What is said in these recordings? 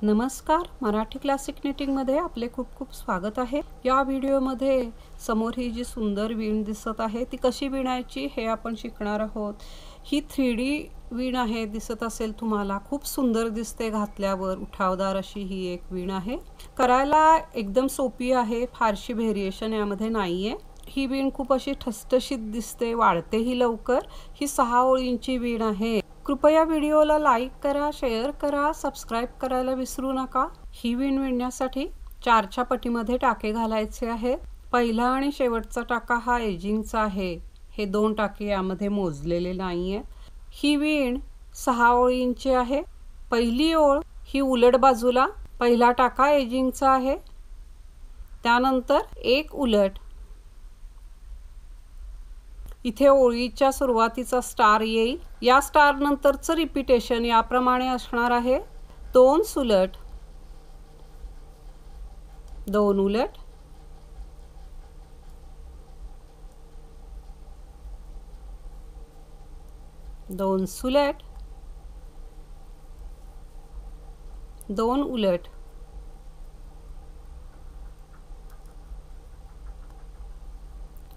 नमस्कार, मराठी क्लासिक निटिंगमध्ये आपले खूप खूप स्वागत आहे। या व्हिडिओमध्ये समोर ही जी सुंदर वीण दिसत आहे ती कशी विणायची हे आपण शिकणार आहोत। ही 3D वीण आहे, दिसत असेल तुम्हाला, खूप सुंदर दिसते घातल्यावर, उठावदार अशी ही एक वीण आहे। करायला एकदम सोपी आहे, फारशी व्हेरिएशन यामध्ये नाहीये। ही वीण खूप अशी ठसठशीत दिसते, वाढते ही लवकर। ही 6 ओळींची वीण आहे। कृपया व्हिडिओला लाईक करा, शेअर करा, सबस्क्राइब करायला विसरू नका। ही वीण विणण्यासाठी 4च्या पटीमध्ये टाके घालायचे आहेत। पहिला आणि शेवटचा टाका हा एजिंगचा आहे। हे 2 टाके यामध्ये मोजलेले नाहीये। ही वीण 6 ओळींची आहे। पहिली ओळ ही उलट बाजूला, पहिला टाका एजिंगचा आहे, त्यानंतर एक उलट। इथे ओळीच्या सुरुवातीचा स्टार येईल। या स्टार नंतरचं रिपीटेशन याप्रमाणे असणार आहे। 2 सुलट, 2 उलट, 2 सुलट, 2 उलट,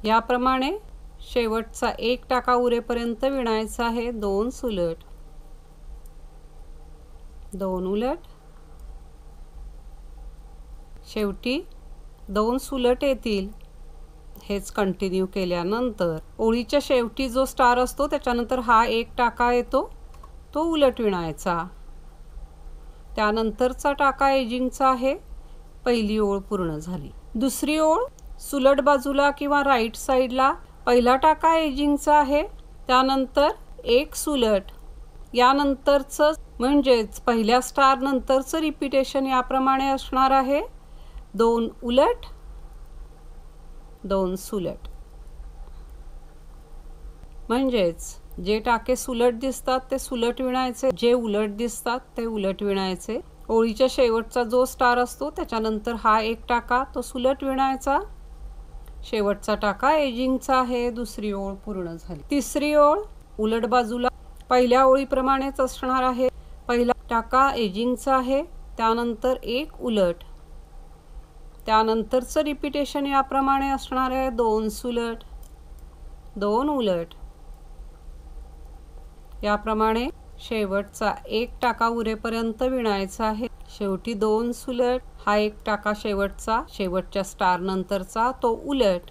याप्रमाणे शेवटचा एक टाका उरेपर्यंत विणायचा आहे। 2 सुलट, 2 उलट, शेवटी 2 सुलट येतील। हेच कंटिन्यू केल्यानंतर ओळीच्या शेवटी जो स्टार असतो त्याच्यानंतर हा एक टाका येतो, तो उलट विणायचा। त्यानंतरचा टाका एजिंगचा आहे। पहिली ओळ पूर्ण झाली। दुसरी ओळ सुलट बाजूला किंवा राईट साइडला, पहिला टाका एजिंगचा आहे, त्यानंतर एक सुलट, यानंतरचं म्हणजेच पहिल्या स्टार नंतरचं रिपीटेशन याप्रमाणे असणार आहे। 2 उलट, 2 सुलट, म्हणजेच जे टाके सुलट दिसतात ते सुलट विणायचे, जे उलट दिसतात ते उलट विणायचे। ओळीच्या शेवटचा जो स्टार असतो त्याच्यानंतर हा एक टाका, तो सुलट विणायचा। शेवटचा टाका एजिंगचा आहे। दुसरी ओळ पूर्ण झाली। तिसरी ओळ उलट बाजूला पहिल्या ओळीप्रमाणेच असणार आहे। पहिला टाका एजिंगचा आहे, त्यानंतर एक उलट, त्यानंतरचं रिपीटेशन याप्रमाणे असणार आहे। 2 सुलट, 2 उलट, याप्रमाणे शेवटचा एक टाका उरेपर्यंत विणायचा आहे। शेवटी 2 सुलट, हा एक टाका शेवटचा, शेवटच्या स्टार नंतरचा, तो उलट,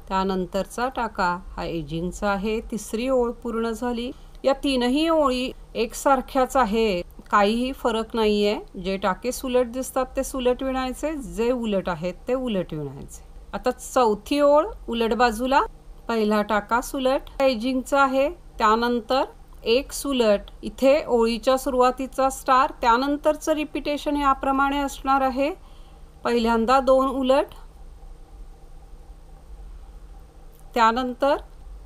त्यानंतरचा टाका हा एजिंगचा आहे। तिसरी ओळ पूर्ण झाली। या तीनही ओळी एकसारख्याच आहे, काहीही फरक नाहीये। जे टाके सुलट दिसतात ते सुलट विणायचे, जे उलट आहेत ते उलट विणायचे। आता चौथी ओळ उलट बाजूला, पहिला टाका सुलट एजिंगचा आहे, त्यानंतर एक सुलट, इथे ओळीच्या सुरुवातीचा स्टार, त्यानंतरचं रिपीटेशन याप्रमाणे असणार आहे। पहिल्यांदा 2 उलट, त्यानंतर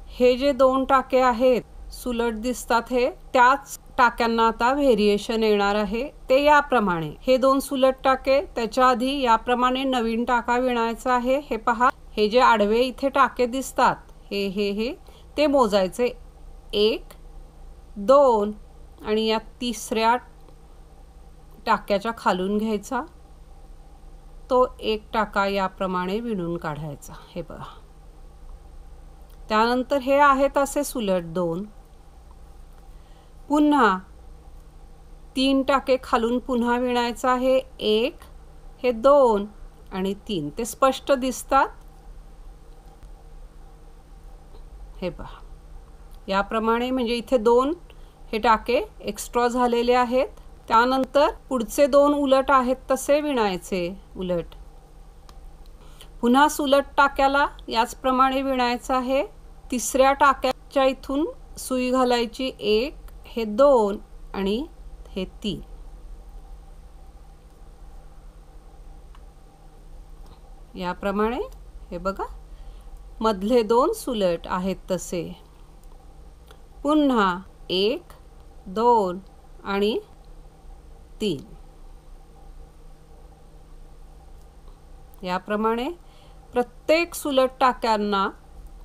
हे जे 2 टाके आहेत सुलट दिसतात हे, त्याच टाक्यांना आता व्हेरिएशन येणार आहे। ते याप्रमाणे, हे 2 सुलट टाके, त्याच्या आधी याप्रमाणे नवीन टाका विणायचा आहे। हे पहा, हे जे आडवे इथे टाके दिसतात हे ते मोजायचे, 1, 2 आणि या तिसऱ्या टाक्याच्या खालून घ्यायचा, तो एक टाका याप्रमाणे विणून काढायचा। हे बघा, त्यानंतर हे आहेत असे सुलट 2, पुन्हा 3 टाके खालून पुन्हा विणायचा आहे। 1, हे 2 आणि 3, ते स्पष्ट दिसतात। हे पहा, याप्रमाणे, म्हणजे इथे 2 हे टाके एक्स्ट्रा झालेले आहेत। त्यानंतर पुढचे 2 उलट आहेत तसे विणायचे, उलट। पुन्हा सुलट टाक्याला याचप्रमाणे विणायचं आहे। तिसऱ्या टाक्याच्या इथून सुई घालायची, 1, हे 2 आणि हे 3। याप्रमाणे हे बघा, मधले 2 सुलट आहेत तसे। पुन्हा 1, 2 आणि 3, याप्रमाणे प्रत्येक सुलट टाक्यांना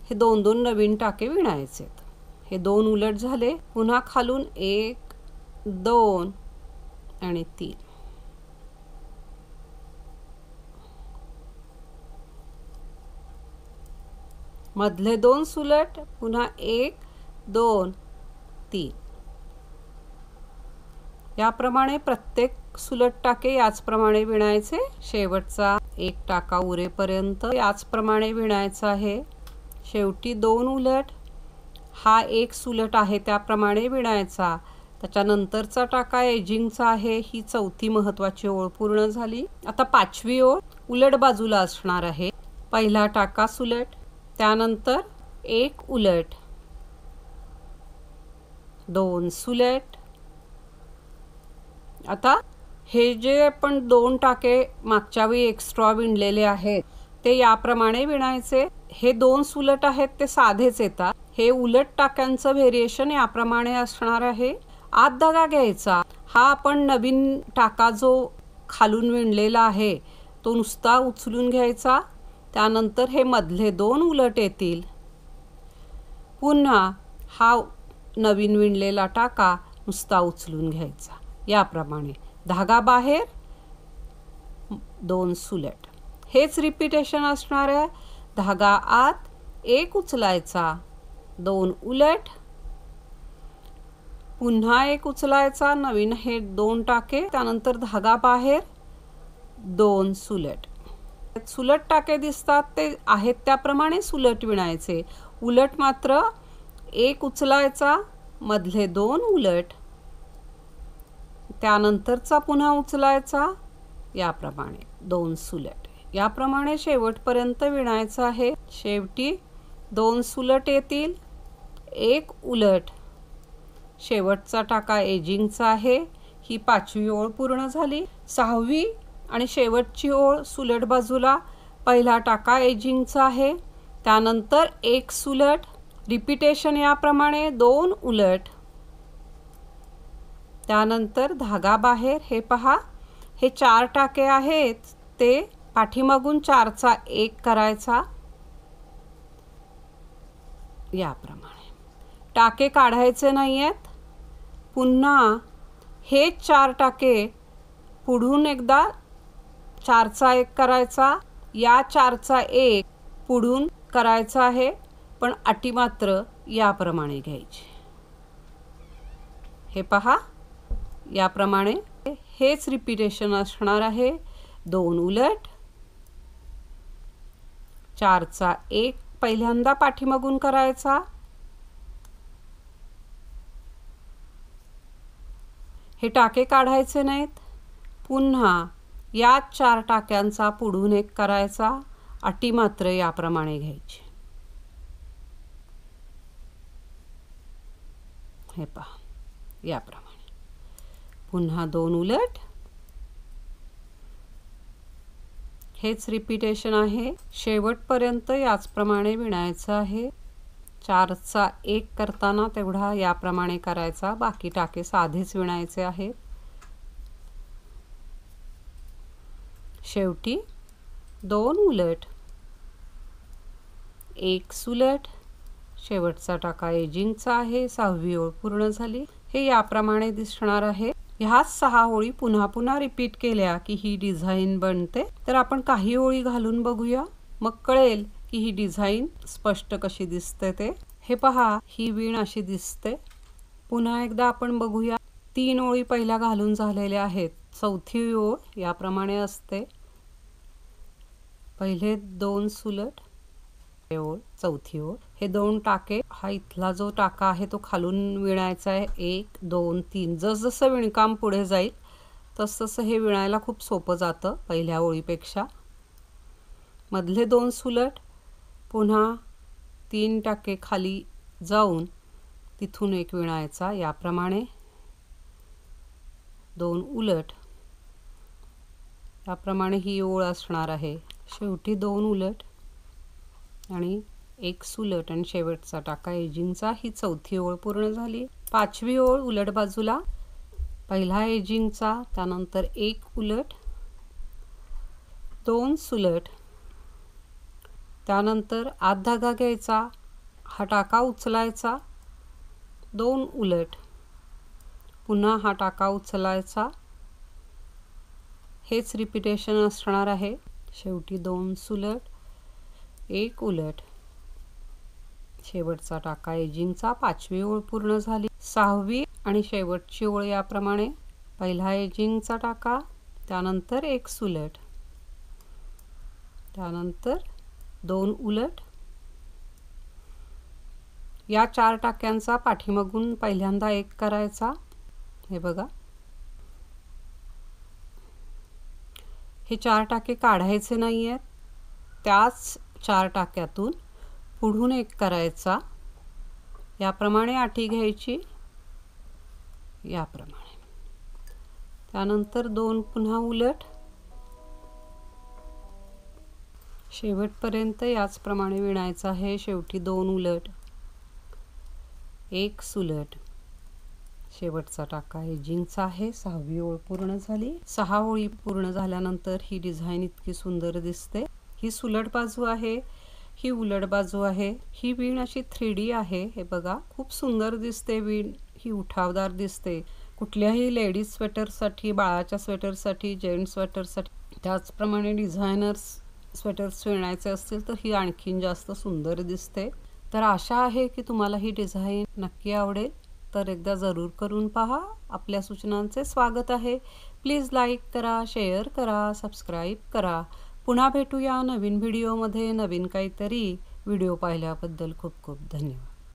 हे 2-2 नवीन टाके विणायचे। हे 2 उलट झाले, पुन्हा खालून 1, 2 आणि 3। मधले 2 सुलट, पुन्हा 1 2 3. याप्रमाणे प्रत्येक सुलट टाके याचप्रमाणे विणायचे. शेवटचा एक टाका उरेपर्यंत याचप्रमाणे विणायचा आहे. शेवटी 2 उलट, हा एक सुलट आहे त्याप्रमाणे विणायचा. त्याच्यानंतरचा टाका एजिंगचा आहे. ही चौथी महत्त्वाची ओळ पूर्ण झाली. आता 5वी ओळ उलट बाजूला असणार आहे. पहिला टाका सुलट, त्यानंतर 1 उलट, 2 सुलट. आता हे जे आपण 2 टाके मागच्या वेळी एक्स्ट्रा विणलेले आहेत ते याप्रमाणे विणायचे. हे 2 सुलट आहेत ते साधेच येतात. हे उलट टाक्यांचं व्हेरिएशन याप्रमाणे असणार आहे. आत धागा घ्यायचा. हा आपण नवीन टाका जो खालून विणलेला आहे तो नुसता उचलून घ्यायचा. त्यानंतर हे मधले 2 उलट येतील. पुन्हा हा नवीन विणलेला टाका नुसता उचलून घ्यायचा. याप्रमाणे धागा बाहेर, 2 सुलट. हेच रिपीटेशन असणार आहे. धागा आत, 1 उचलायचा, 2 उलट, पुन्हा 1 उचलायचा, नवीन हे 2 टाके, त्यानंतर धागा बाहेर, 2 सुलट. सुलट टाके दिसतात ते आहेत त्याप्रमाणे सुलट विणायचे. उलट मात्र 1 उचलायचा, मधले 2 उलट, त्यानंतरचा पुन्हा उचलायचा, याप्रमाणे 2 सुलट. याप्रमाणे शेवटपर्यंत विणायचं आहे. शेवटी 2 सुलट येतील, 1 उलट. शेवटचा टाका एजिंगचा आहे. ही 5वी ओळ पूर्ण झाली. 6वी आणि शेवटची ओळ सुलट बाजूला. पहिला टाका एजिंगचा आहे, त्यानंतर 1 सुलट. रिपीटेशन याप्रमाणे 2 उलट, त्यानंतर धागा बाहेर. हे पहा, हे 4 टाके आहेत ते पाठीमागून 4चा 1 करायचा. याप्रमाणे टाके काढायचे नाही आहेत. पुन्हा हे 4 टाके पुढून एकदा 4चा 1 करायचा. या 4चा 1 पुढून करायचा आहे, पण अटी मात्र याप्रमाणे घ्यायची. हे पहा, याप्रमाणे हेच रिपीटेशन असणार आहे. 2 उलट, 4चा 1 पहिल्यांदा पाठीमागून करायचा. हे टाके काढायचे नाहीत. पुन्हा या 4 टाक्यांचा पुढून 1 करायचा. अटी मात्र याप्रमाणे घ्यायची. हे पहा, याप्रमाणे. पुन्हा 2 उलट. हेच रिपीटेशन आहे. शेवटपर्यंत याचप्रमाणे विणायचं आहे. 4चा 1 करताना तेवढा याप्रमाणे करायचा. बाकी टाके साधेच विणायचे आहेत. शेवटी 2 उलट, 1 सुलट. शेवटचा टाका एजिंगचा आहे. 6वी ओळ पूर्ण झाली. हे याप्रमाणे दिसणार आहे. ह्याच 6 ओळी पुन्हा पुन्हा रिपीट केल्या की ही डिझाईन बनते. तर आपण काही ओळी घालून बघूया, मग कळेल की ही डिझाईन स्पष्ट कशी दिसते ते. हे पहा, ही वीण अशी दिसते. पुन्हा एकदा आपण बघूया. 3 ओळी पहिल्या घालून झालेल्या आहेत. 4थी ओळ याप्रमाणे असते. पहिले 2 सुलट, ओळ, 4थी ओळ. हे 2 टाके, हा इथला जो टाका आहे तो खालून विणायचा आहे. 1 2 3. जसजसं विणकाम पुढे जाईल तसतसं हे विणायला खूप सोपं जातं पहिल्या ओळीपेक्षा. मधले 2 सुलट, पुन्हा 3 टाके खाली जाऊन तिथून 1 विणायचा. याप्रमाणे 2 उलट. याप्रमाणे ही ओळ असणार आहे. शेवटी 2 उलट आणि 1 सुलट आणि शेवटचा टाका एजिंगचा. ही 4थी ओळ पूर्ण झाली. 5वी ओळ उलट बाजूला. पहिला एजिंगचा, त्यानंतर 1 उलट, 2 सुलट, त्यानंतर आत धागा घ्यायचा. हा टाका उचलायचा, 2 उलट, पुन्हा हा टाका उचलायचा. हेच रिपीटेशन असणार आहे. शेवटी 2 सुलट, 1 उलट, शेवटचा टाका एजिंगचा, 5वी ओळ पूर्ण झाली. 6वी आणि शेवटची ओळ याप्रमाणे पहिला एजिंगचा टाका, त्यानंतर एक सुलट, त्यानंतर 2 उलट. या 4 टाक्यांचा पाठीमागून पहिल्यांदा एक करायचा. हे बघा, हे 4 टाके काढायचे नाहीयेत. त्याच 4 टाक्यातून पुढून एक करायचा. याप्रमाणे आठी घ्यायची, याप्रमाणे. त्यानंतर 2 पुन्हा उलट. शेवटपर्यंत याचप्रमाणे विणायचं आहे. शेवटी 2 उलट, एक सुलट. शेवटचा टाका एजिंगचा आहे. 6वी ओळ पूर्ण झाली. 6 ओळी पूर्ण झाल्यानंतर ही डिझाईन इतकी सुंदर दिसते. ही सुलट बाजू आहे, ही उलट बाजू आहे. ही वीण अशी 3D आहे. हे बघा, खूप सुंदर दिसते वीण. ही उठावदार दिसते. कुठल्याही लेडीज स्वेटरसाठी, बाळाच्या स्वेटरसाठी, जेंट्स स्वेटरसाठी, त्याचप्रमाणे डिझायनर्स स्वेटर्स विणायचे असतील तर ही आणखीन जास्त सुंदर दिसते. तर आशा आहे की तुम्हाला ही डिझाईन नक्की आवडेल. तर एकदा जरूर करून पहा. आपल्या सूचनांचे स्वागत आहे. प्लीज लाईक करा, शेअर करा, सबस्क्राईब करा. पुन्हा भेटूया नवीन व्हिडिओमध्ये नवीन काहीतरी. व्हिडिओ पाहिल्याबद्दल खूप खूप धन्यवाद.